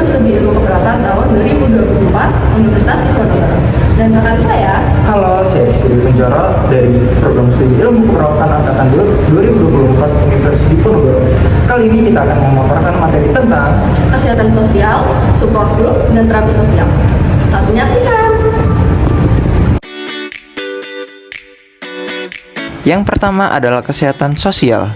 Studi Ilmu Keperawatan tahun 2024 Universitas Diponegoro. Dan rekan saya, Halo, saya Istri Kunchoro dari Program Studi Ilmu Keperawatan Angkatan 2024 Universitas Diponegoro. Kali ini kita akan memaparkan materi tentang kesehatan sosial, support group, dan terapi sosial. Satu menyaksikan. Yang pertama adalah kesehatan sosial.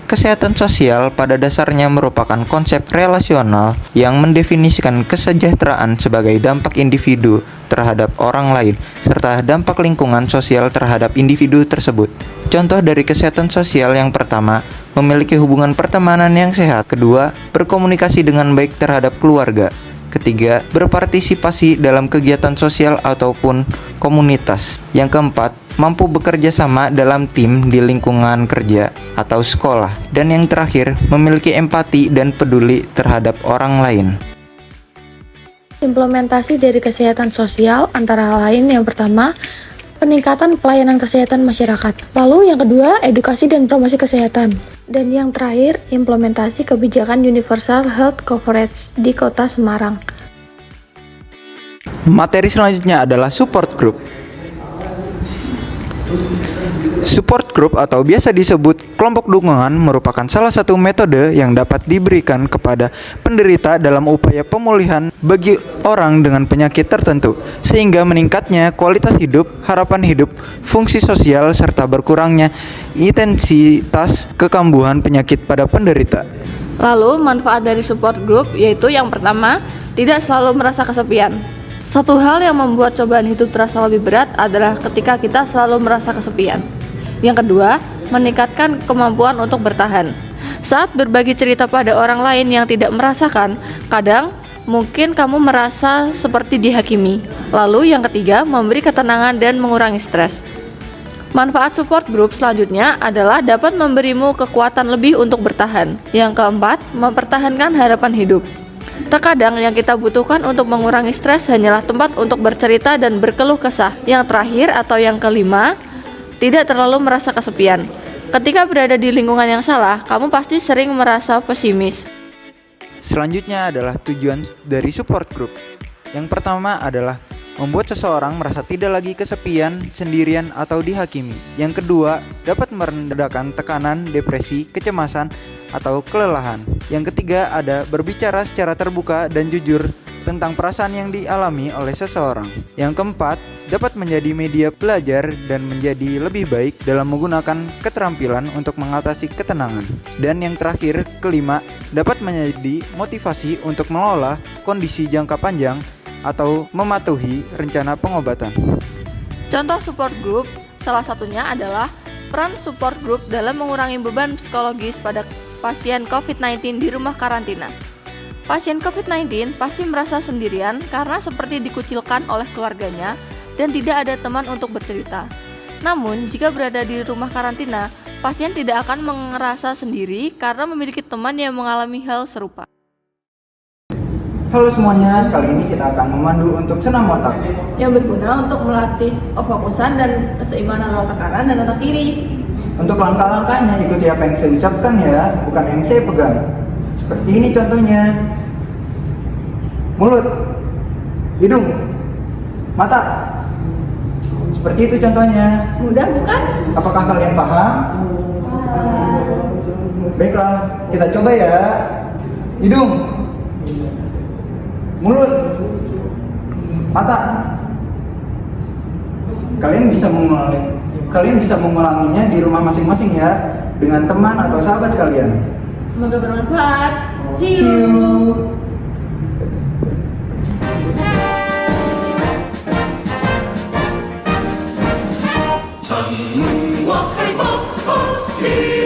Kesehatan sosial pada dasarnya merupakan konsep relasional yang mendefinisikan kesejahteraan sebagai dampak individu terhadap orang lain, serta dampak lingkungan sosial terhadap individu tersebut. Contoh dari kesehatan sosial yang pertama, memiliki hubungan pertemanan yang sehat. Kedua, berkomunikasi dengan baik terhadap keluarga. Ketiga, berpartisipasi dalam kegiatan sosial ataupun komunitas. Yang keempat, mampu bekerja sama dalam tim di lingkungan kerja atau sekolah. Dan yang terakhir, memiliki empati dan peduli terhadap orang lain. Implementasi dari kesehatan sosial antara lain yang pertama, peningkatan pelayanan kesehatan masyarakat. Lalu yang kedua, edukasi dan promosi kesehatan. Dan yang terakhir, implementasi kebijakan Universal Health Coverage di Kota Semarang. Materi selanjutnya adalah support group. Support group atau biasa disebut kelompok dukungan merupakan salah satu metode yang dapat diberikan kepada penderita dalam upaya pemulihan bagi orang dengan penyakit tertentu, sehingga meningkatnya kualitas hidup, harapan hidup, fungsi sosial, serta berkurangnya intensitas kekambuhan penyakit pada penderita. Lalu, manfaat dari support group yaitu yang pertama, tidak selalu merasa kesepian. Satu hal yang membuat cobaan hidup terasa lebih berat adalah ketika kita selalu merasa kesepian. Yang kedua, meningkatkan kemampuan untuk bertahan. Saat berbagi cerita pada orang lain yang tidak merasakan, kadang mungkin kamu merasa seperti dihakimi. Lalu yang ketiga, memberi ketenangan dan mengurangi stres. Manfaat support group selanjutnya adalah dapat memberimu kekuatan lebih untuk bertahan. Yang keempat, mempertahankan harapan hidup. Terkadang yang kita butuhkan untuk mengurangi stres hanyalah tempat untuk bercerita dan berkeluh kesah. Yang terakhir atau yang kelima, tidak terlalu merasa kesepian. Ketika berada di lingkungan yang salah, kamu pasti sering merasa pesimis. Selanjutnya adalah tujuan dari support group. Yang pertama adalah membuat seseorang merasa tidak lagi kesepian, sendirian, atau dihakimi. Yang kedua, dapat meredakan tekanan, depresi, kecemasan, atau kelelahan. Yang ketiga ada berbicara secara terbuka dan jujur tentang perasaan yang dialami oleh seseorang. Yang keempat, dapat menjadi media belajar dan menjadi lebih baik dalam menggunakan keterampilan untuk mengatasi ketenangan. Dan yang terakhir, kelima, dapat menjadi motivasi untuk mengelola kondisi jangka panjang atau mematuhi rencana pengobatan. Contoh support group salah satunya adalah peran support group dalam mengurangi beban psikologis pada pasien COVID-19 di rumah karantina. Pasien COVID-19 pasti merasa sendirian karena seperti dikucilkan oleh keluarganya dan tidak ada teman untuk bercerita. Namun, jika berada di rumah karantina, pasien tidak akan merasa sendiri karena memiliki teman yang mengalami hal serupa. Halo semuanya, kali ini kita akan memandu untuk senam otak. Yang berguna untuk melatih kefokusan dan keseimbangan otak kanan dan otak kiri. Untuk langkah-langkahnya ikuti apa yang saya ucapkan ya, bukan yang saya pegang. Seperti ini contohnya. Mulut, hidung, mata. Seperti itu contohnya. Mudah bukan? Apakah kalian paham? Baiklah, kita coba ya. Hidung, mulut, mata. Kalian bisa mengulanginya di rumah masing-masing ya, dengan teman atau sahabat kalian. Semoga bermanfaat. See See you. you. 전무와 행복하시